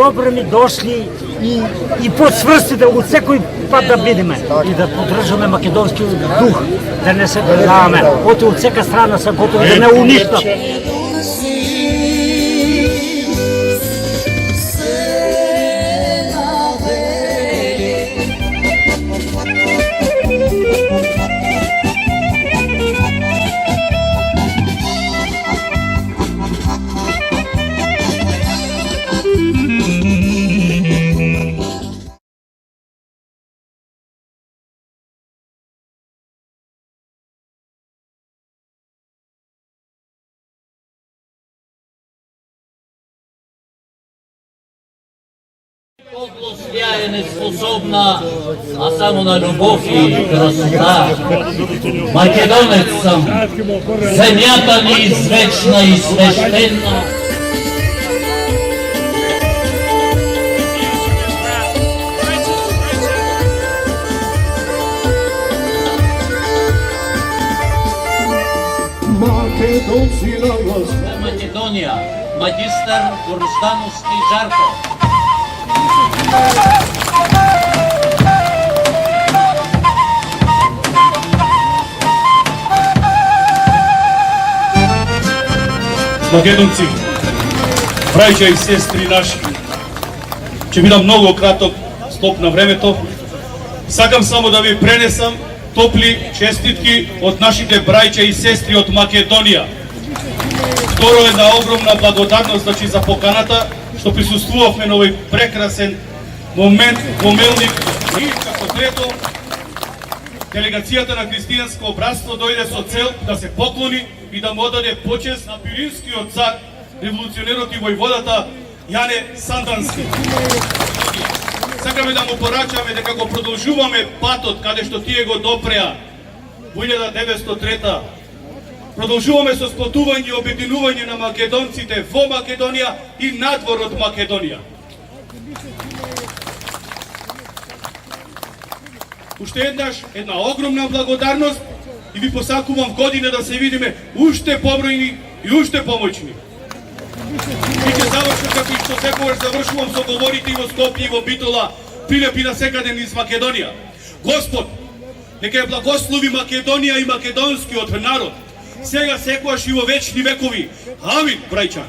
добро ми дошли и подсврстите од секој пат да бидеме и да поддржаме македонскиот дух, да не се предаваме, од сека страна се готови да не уништат. Подлост ја е неспособна, а само на любов и красота. Македонец сам, земјата ни извечна и свештена. Македонци на глас. Македонија, магистар Гроздановски Жарко. Македонци, браќа и сестри наши, ќе бидам многу краток скоп на времето. Сакам само да ви пренесам топли честитки од нашите браќа и сестри од Македонија. Второ, една огромна благодарност за поканата што присуствувавме на овој прекрасен момент во Мелник. И како трето, делегацијата на христијанско братство дојде со цел да се поклони и да му одаде почест на пиринскиот цар, револуционерот и војводата Јане Сандански. Сакаме да му порачаме дека го продолжуваме патот каде што тие го допреа во 1903. Продолжуваме со сплотување и обединување на македонците во Македонија и надвор од Македонија. Уште еднаш, една огромна благодарност и ви посакувам година да се видиме уште побројни и уште помоćни. И ќе завршам како и што секогаш завршувам со говорите и во Скопје и во Битола, прилепи на секаде низ Македонија. Господ, нека ја благослови Македонија и македонскиот народ, сега секогаш и во вечни векови. Амин, браќа.